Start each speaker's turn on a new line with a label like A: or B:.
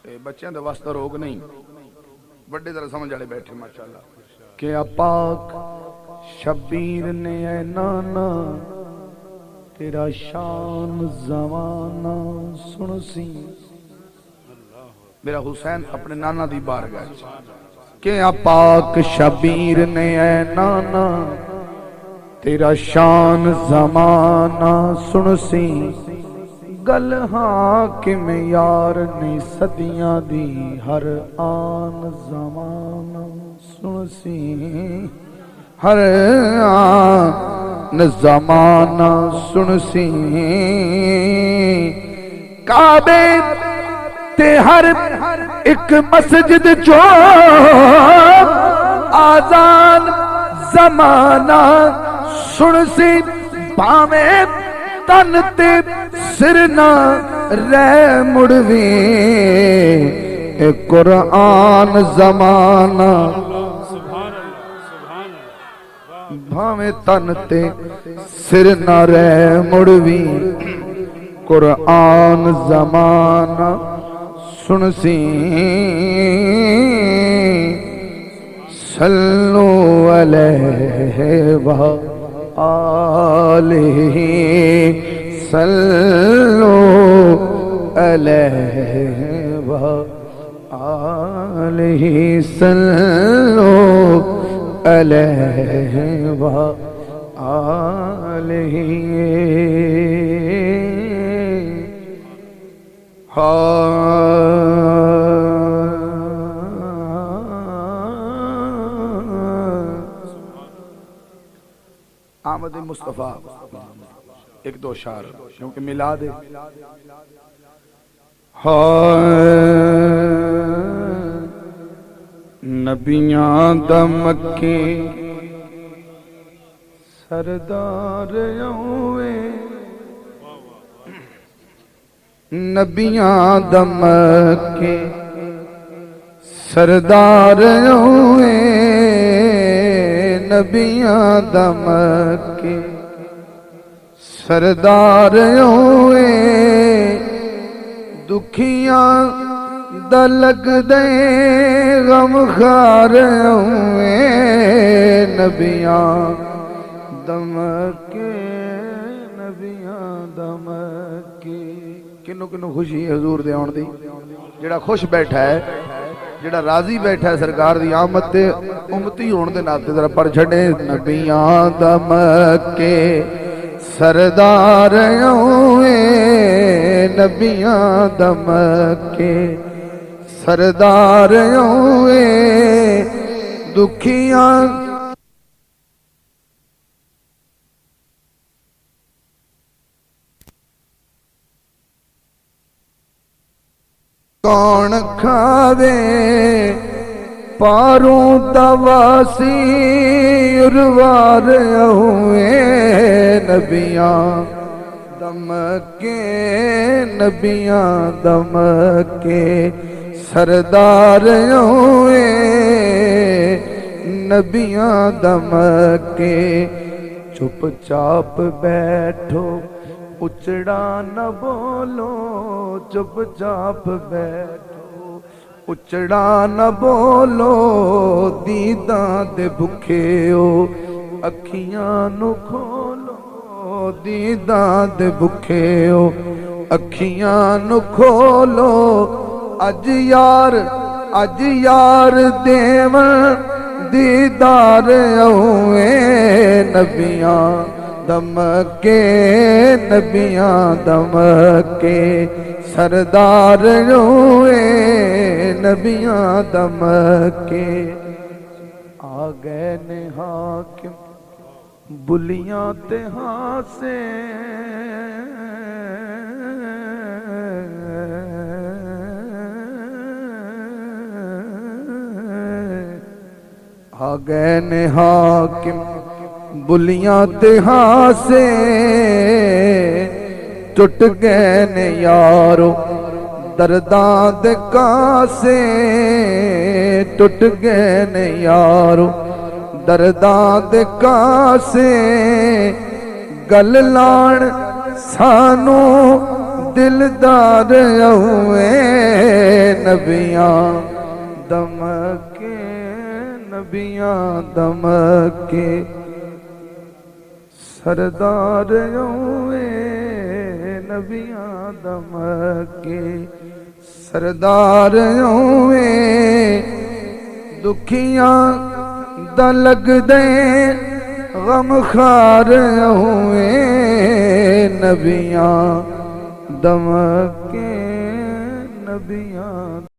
A: بچیاں دے واسطہ روک نہیں، بڑے ذرا سمجھ والے بیٹھے ماشاءاللہ۔ کہ پاک شبیر نے اے نانا تیرا شان زمانہ سن سی، میرا حسین اپنے نانا دی بارگاہ کہ پاک شبیر نے اے نانا تیرا شان زمانہ سن سی، گل حاکم یار نے صدیاں دی ہر آن زمانہ سن سی، ہر آن زمانہ سن سی، کعبے تے ہر ایک مسجد جو آزان زمانہ سن سی، پاویں تن تے سر نہ رہ مڑوی، اے قرآن زمانہ بھاویں تن تے سر نہ رہ مڑوی، قرآن زمانہ سن سی، صلو علیہ وآلہ صلو علیہ وآلہ صلو علیہ وآلہ۔ آمد مصطفیٰ ایک دو شعر کیونکہ میلاد ہے۔ نبیاں دا مکے سردار ہوئے، نبیاں دا مکے سردار ہوئے، نبیاں دا مکے سردار ہوئے، دکھیاں دا لگ دے غم خار ہوئے، نبیاں دا مکے نبیاں دا مکے۔ کنو کنو خوشی حضور دے آن دی، جڑا خوش بیٹھا ہے، جڑا راضی بیٹھا ہے سرکار دی آمد تے امتی ہون دے ناتے ذرا پڑھ چھڑے، نبیاں دا مکے سردار ہوئے، نبیاں دا مکے سردار ہوئے، دکھیاں کون کھاوے پاروں دواسی اروار ہوئے، نبیاں دم کے نبیاں دم کے سردار ہوئے، نبیاں دم کے۔ چپ چاپ بیٹھو اچڑا نہ بولو، چپ چاپ بیٹھو اچڑا نہ بولو، دیداں دے بھکھے ہو اکھیاں نو کھولو، دیداں دے بھکھے ہو اکھیاں نو کھولو، اج یار دیون دیدار ہوئے، نبیاں دم کے نبیاں دم کے سردار ہوئے، نبیاں دم کے۔ آ گئے نے حاکم بلیاں تے ہاسے، آ گئے نے حاکم بلیاں تے ہاسے، ٹٹ گئے نے یارو درداں دے کاسے، ٹٹ گئے نے یارو درداں دے کاسے، گل لان سانو دلدار ہوئے، نبیاں دمکے نبیاں دمکے سردار ہوئے نبیاں دمکے سردار ہوئے دکھیاں دا لگ دے غم خار ہوئے نبیاں دمکے نبیاں